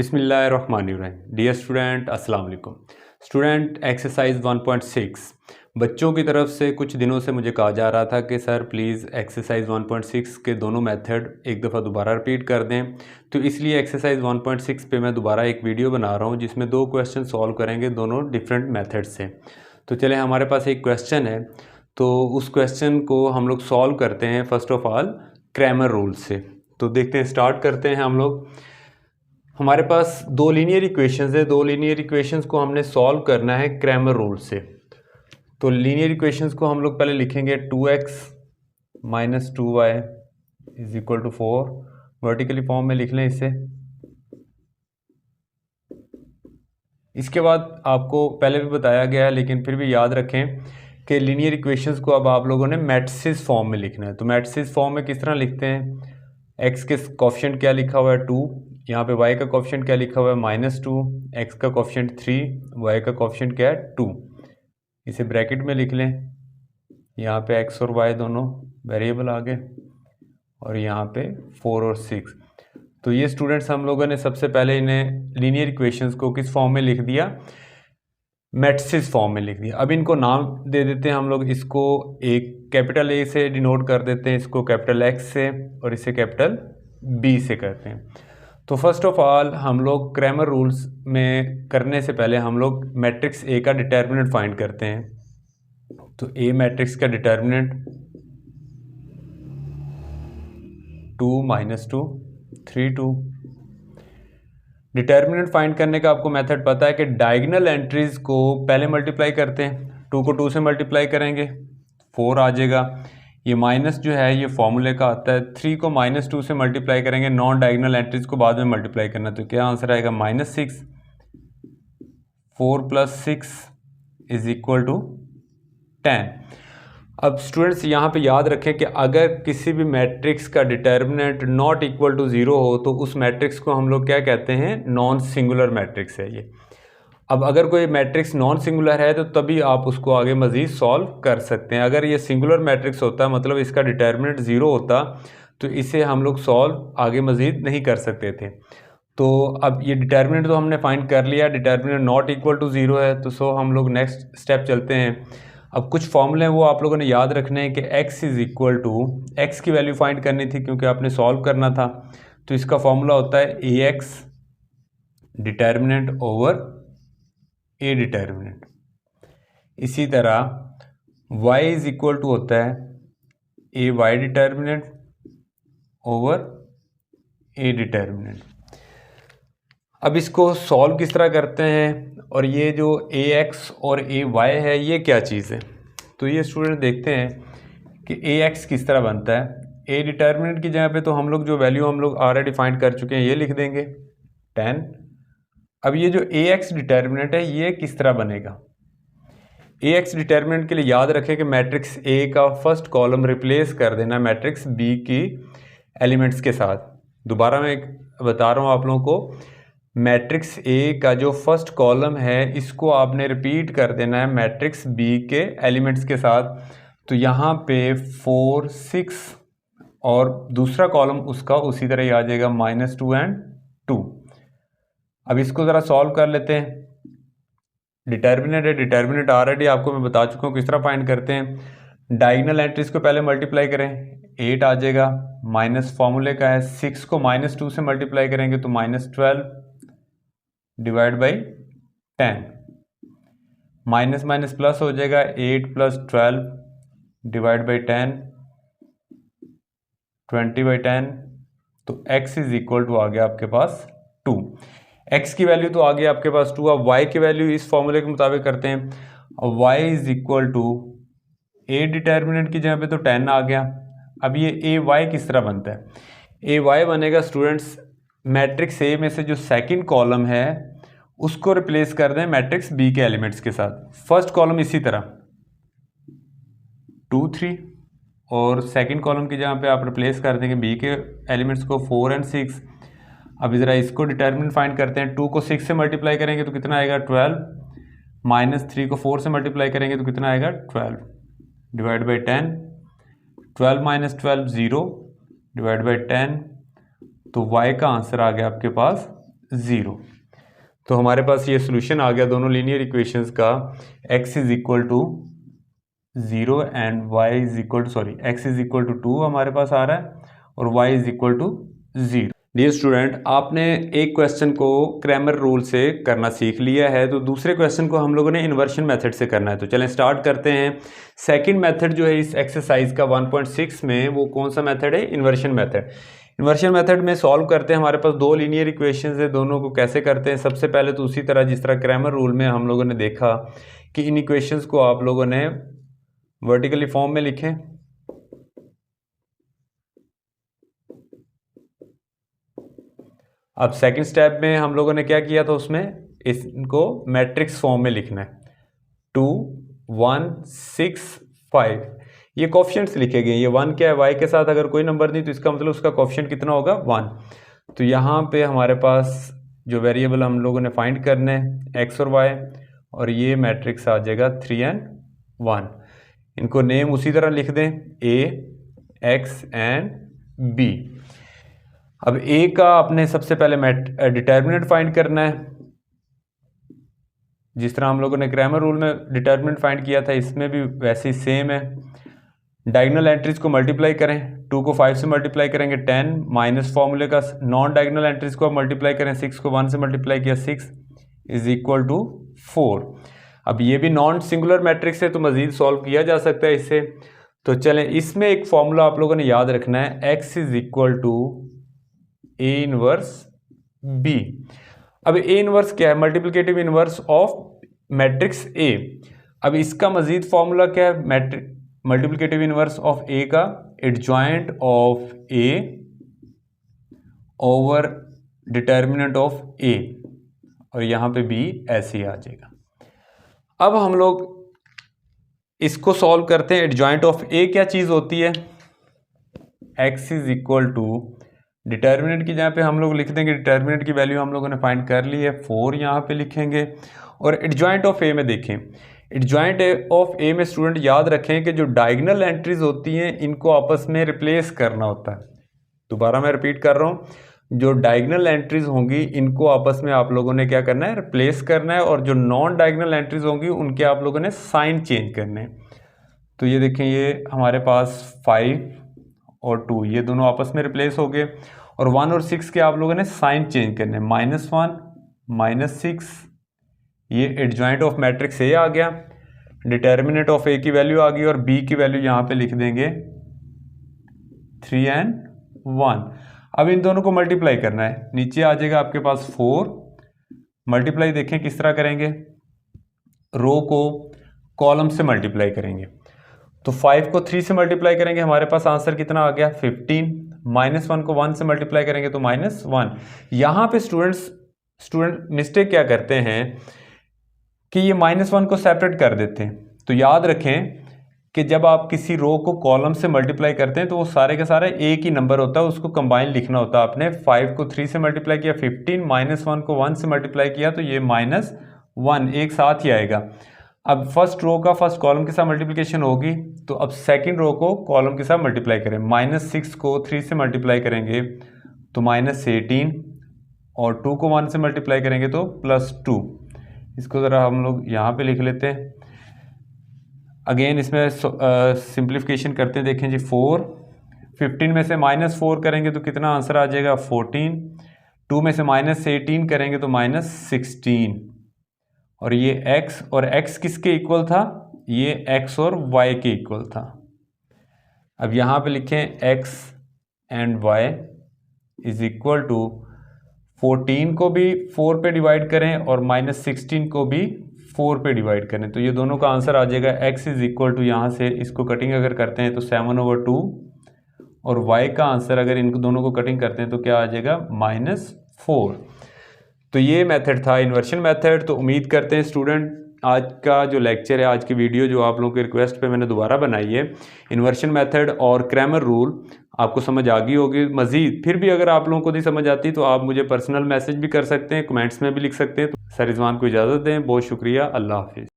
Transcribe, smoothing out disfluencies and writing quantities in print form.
बिस्मिल्लाहिर्रहमानिर्रहीम। Dear student, अस्सलाम वालेकुम। स्टूडेंट, एक्सरसाइज 1.6 बच्चों की तरफ से कुछ दिनों से मुझे कहा जा रहा था कि सर प्लीज़ एक्सरसाइज 1.6 के दोनों मेथड एक दफ़ा दोबारा रिपीट कर दें। तो इसलिए एक्सरसाइज 1.6 पे मैं दोबारा एक वीडियो बना रहा हूँ जिसमें दो क्वेश्चन सॉल्व करेंगे दोनों डिफरेंट मेथड से। तो चले, हमारे पास एक क्वेश्चन है, तो उस क्वेश्चन को हम लोग सॉल्व करते हैं first of all Cramer rule से। तो देखते हैं, स्टार्ट करते हैं हम लोग। हमारे पास दो लीनियर इक्वेशंस है, दो लीनियर इक्वेशंस को हमने सॉल्व करना है क्रैमर रूल से। तो लीनियर इक्वेशंस को हम लोग पहले लिखेंगे 2x - 2y = 4। वर्टिकली फॉर्म में लिख लें इसे। इसके बाद आपको पहले भी बताया गया है लेकिन फिर भी याद रखें कि लीनियर इक्वेशंस को अब आप लोगों ने मैट्रिसेस फॉर्म में लिखना है। तो मैट्रिसेस फॉर्म में किस तरह लिखते हैं? x के कोएफिशिएंट क्या लिखा हुआ है 2, यहाँ पे y का कोएफिशिएंट क्या लिखा हुआ है -2, x का कोएफिशिएंट 3, y का कोएफिशिएंट क्या है 2। इसे ब्रैकेट में लिख लें। यहाँ पे x और y दोनों वेरिएबल आ गए और यहाँ पे 4 और 6। तो ये स्टूडेंट्स हम लोगों ने सबसे पहले इन्हें लीनियर इक्वेशंस को किस फॉर्म में लिख दिया? मैट्रिसेस फॉर्म में लिख दिया। अब इनको नाम दे देते हैं हम लोग। इसको एक कैपिटल A से डिनोट कर देते हैं, इसको कैपिटल X से, और इसे कैपिटल B से करते हैं। तो फर्स्ट ऑफ ऑल हम लोग क्रैमर रूल्स में करने से पहले हम लोग मैट्रिक्स A का डिटर्मिनेंट फाइंड करते हैं। तो A मैट्रिक्स का डिटर्मिनेंट 2 - 2 3 2। डिटर्मिनेंट फाइंड करने का आपको मेथड पता है कि डायगोनल एंट्रीज को पहले मल्टीप्लाई करते हैं। 2 को 2 से मल्टीप्लाई करेंगे 4 आ जाएगा। ये माइनस जो है ये फॉर्मूले का आता है। 3 को -2 से मल्टीप्लाई करेंगे, नॉन डायगोनल एंट्रीज को बाद में मल्टीप्लाई करना। तो क्या आंसर आएगा? -6। 4 + 6 = 10। अब स्टूडेंट्स यहाँ पे याद रखें कि अगर किसी भी मैट्रिक्स का डिटर्मिनेंट नॉट इक्वल टू 0 हो तो उस मैट्रिक्स को हम लोग क्या कहते हैं? नॉन सिंगुलर मैट्रिक्स है ये। अब अगर कोई मैट्रिक्स नॉन सिंगुलर है तो तभी आप उसको आगे मज़ीद सॉल्व कर सकते हैं। अगर ये सिंगुलर मैट्रिक्स होता, मतलब इसका डिटर्मिनेंट 0 होता, तो इसे हम लोग सॉल्व आगे मज़ीद नहीं कर सकते थे। तो अब ये डिटर्मिनेंट तो हमने फाइंड कर लिया, डिटर्मिनेंट नॉट इक्वल टू 0 है, तो सो हम लोग नेक्स्ट स्टेप चलते हैं। अब कुछ फॉर्मूले हैं वो आप लोगों ने याद रखने हैं कि x = x की वैल्यू फाइंड करनी थी क्योंकि आपने सॉल्व करना था। तो इसका फॉर्मूला होता है ax determinant over a determinant. इसी तरह y = होता है ay determinant over a determinant. अब इसको सॉल्व किस तरह करते हैं और ये जो ax और ay है ये क्या चीज़ है? तो ये स्टूडेंट देखते हैं कि ax किस तरह बनता है। a डिटर्मिनेंट की जगह पे तो हम लोग जो वैल्यू हम लोग ऑलरेडी फाइंड कर चुके हैं ये लिख देंगे 10। अब ये जो ax डिटर्मिनेंट है ये किस तरह बनेगा? ax डिटर्मिनेंट के लिए याद रखें कि मैट्रिक्स A का फर्स्ट कॉलम रिप्लेस कर देना मैट्रिक्स B की एलिमेंट्स के साथ। दोबारा मैं बता रहा हूँ आप लोगों को, मैट्रिक्स A का जो फर्स्ट कॉलम है इसको आपने रिपीट कर देना है मैट्रिक्स B के एलिमेंट्स के साथ। तो यहाँ पे 4 6 और दूसरा कॉलम उसका उसी तरह ही आ जाएगा -2 और 2। अब इसको ज़रा सॉल्व कर लेते हैं। डिटर्मिनेंट है, डिटर्मिनेंट ऑलरेडी आपको मैं बता चुका हूँ किस तरह फाइंड करते हैं। डायगोनल एंट्रीज को पहले मल्टीप्लाई करें, 8 आ जाएगा, माइनस फॉर्मूले का है। 6 को -2 से मल्टीप्लाई करेंगे तो -12 divide by 10। Minus minus plus हो जाएगा, 8 + 12 डिवाइड बाई 10, 20/10। तो x = आ गया आपके पास 2। x की वैल्यू तो आ गई आपके पास 2। अब y की वैल्यू इस फॉर्मूले के मुताबिक करते हैं। अब y = a डिटर्मिनेंट की जगह पे तो 10 आ गया। अब ये ay किस तरह बनता है? ay बनेगा स्टूडेंट्स मैट्रिक्स A में से जो सेकंड कॉलम है उसको रिप्लेस कर दें मैट्रिक्स B के एलिमेंट्स के साथ। फर्स्ट कॉलम इसी तरह 2 3 और सेकंड कॉलम की जगह पे आप रिप्लेस कर देंगे B के एलिमेंट्स को 4 और 6। अब ज़रा इसको डिटर्मिनेंट फाइंड करते हैं। 2 को 6 से मल्टीप्लाई करेंगे तो कितना आएगा 12, -3 को 4 से मल्टीप्लाई करेंगे तो कितना आएगा 12 डिवाइड बाई 10। 12 - 12 0 divide by 10। तो y का आंसर आ गया आपके पास 0। तो हमारे पास ये सोल्यूशन आ गया दोनों लीनियर इक्वेशंस का, x is equal to 0 and y is equal to x is equal to 2 हमारे पास आ रहा है और y is equal to 0। Dear student, आपने एक क्वेश्चन को क्रैमर रूल से करना सीख लिया है, तो दूसरे क्वेश्चन को हम लोगों ने इन्वर्शन मेथड से करना है। तो चलें स्टार्ट करते हैं। सेकंड मेथड जो है इस एक्सरसाइज का 1.6 में, वो कौन सा मेथड है? Inversion method. इन्वर्शन मेथड में सॉल्व करते हैं। हमारे पास दो लीनियर इक्वेशंस है, दोनों को कैसे करते हैं? सबसे पहले तो उसी तरह जिस तरह क्रैमर रूल में हम लोगों ने देखा कि इन इक्वेशंस को आप लोगों ने वर्टिकली फॉर्म में लिखें। अब सेकंड स्टेप में हम लोगों ने क्या किया था, उसमें इसको मैट्रिक्स फॉर्म में लिखना है। 2 1 6 5 ये कोफिशिएंट्स लिखे गए। ये 1 क्या है? y के साथ अगर कोई नंबर नहीं तो इसका मतलब उसका कोफिशिएंट कितना होगा? 1। तो यहाँ पे हमारे पास जो वेरिएबल हम लोगों ने फाइंड करने हैं x और y, और ये मैट्रिक्स आ जाएगा 3 and 1। इनको नेम उसी तरह लिख दें, a x एंड b। अब a का आपने सबसे पहले डिटर्मिनेंट फाइंड करना है, जिस तरह हम लोगों ने क्रैमर रूल में डिटर्मिनेंट फाइंड किया था, इसमें भी वैसे ही सेम है। डायगोनल एंट्रीज को मल्टीप्लाई करें, 2 को 5 से मल्टीप्लाई करेंगे 10, माइनस फॉर्मूले का नॉन डायगोनल एंट्रीज को आप मल्टीप्लाई करें, 6 को 1 से मल्टीप्लाई किया 6 इज इक्वल टू 4। अब ये भी नॉन सिंगुलर मैट्रिक्स है तो मजीद सॉल्व किया जा सकता है इससे। तो चलें, इसमें एक फॉर्मूला आप लोगों ने याद रखना है, x is equal to A inverse B। अब A इनवर्स क्या है? Multiplicative inverse of matrix A। अब इसका मजीद फॉर्मूला क्या है? मल्टीप्लिकेटिव इनवर्स ऑफ A का adjoint of A over determinant of A, और यहां पे B ऐसे ही आ जाएगा। अब हम लोग इसको सॉल्व करते हैं। एडजॉइंट ऑफ A क्या चीज होती है? x is equal to determinant की जहाँ पे हम लोग लिख देंगे, डिटर्मिनेंट की वैल्यू हम लोगों ने फाइंड कर ली है, 4 यहाँ पे लिखेंगे। और एडजॉइंट ऑफ ए में देखें, एडजॉइंट ऑफ ए में स्टूडेंट याद रखें कि जो डायगोनल एंट्रीज होती हैं इनको आपस में रिप्लेस करना होता है। दोबारा मैं रिपीट कर रहा हूँ, जो डायगोनल एंट्रीज होंगी इनको आपस में आप लोगों ने क्या करना है? रिप्लेस करना है, और जो नॉन डायगोनल एंट्रीज होंगी उनके आप लोगों ने साइन चेंज करने हैं। तो ये देखें, ये हमारे पास 5 और 2 ये दोनों आपस में रिप्लेस हो गए, और 1 और 6 के आप लोगों ने साइन चेंज करने, -1 -6। ये एडजॉइंट ऑफ मैट्रिक्स ए आ गया, डिटर्मिनेंट ऑफ ए की वैल्यू आ गई, और बी की वैल्यू यहाँ पे लिख देंगे 3 and 1। अब इन दोनों को मल्टीप्लाई करना है, नीचे आ जाएगा आपके पास 4। मल्टीप्लाई देखें किस तरह करेंगे, रो को कॉलम से मल्टीप्लाई करेंगे। तो 5 को 3 से मल्टीप्लाई करेंगे, हमारे पास आंसर कितना आ गया? 15। -1 को 1 से मल्टीप्लाई करेंगे तो -1। यहाँ पे स्टूडेंट मिस्टेक क्या करते हैं कि ये -1 को सेपरेट कर देते हैं। तो याद रखें कि जब आप किसी रो को कॉलम से मल्टीप्लाई करते हैं तो वो सारे के सारे एक ही नंबर होता है, उसको कंबाइन लिखना होता है आपने। 5 को 3 से मल्टीप्लाई किया 15, -1 को 1 से मल्टीप्लाई किया तो ये -1 एक साथ ही आएगा। अब फर्स्ट रो का फर्स्ट कॉलम के साथ मल्टीप्लिकेशन होगी, तो अब सेकंड रो को कॉलम के साथ मल्टीप्लाई करें। -6 को 3 से मल्टीप्लाई करेंगे तो -18, और 2 को 1 से मल्टीप्लाई करेंगे तो +2। इसको ज़रा हम लोग यहाँ पे लिख लेते हैं। अगेन इसमें सिंप्लीफिकेशन करते हैं। देखें जी, 4 15 में से -4 करेंगे तो कितना आंसर आ जाएगा? 14। 2 में से -18 करेंगे तो -16, और ये x, और x किसके इक्वल था? ये x और y के इक्वल था। अब यहाँ पे लिखें x and y is equal to 14 को भी 4 पे डिवाइड करें और -16 को भी 4 पे डिवाइड करें, तो ये दोनों का आंसर आ जाएगा x इज इक्वल टू, यहाँ से इसको कटिंग अगर करते हैं तो 7/2, और y का आंसर अगर इनको दोनों को कटिंग करते हैं तो क्या आ जाएगा? -4। तो ये मेथड था इन्वर्शन मेथड। तो उम्मीद करते हैं स्टूडेंट आज का जो लेक्चर है, आज की वीडियो जो आप लोगों के रिक्वेस्ट पे मैंने दोबारा बनाई है, इन्वर्शन मेथड और क्रैमर रूल आपको समझ आ गई होगी। मज़ीद फिर भी अगर आप लोगों को नहीं समझ आती तो आप मुझे पर्सनल मैसेज भी कर सकते हैं, कमेंट्स में भी लिख सकते हैं। तो सर रिजवान को इजाज़त दें, बहुत शुक्रिया, अल्लाह हाफिज़।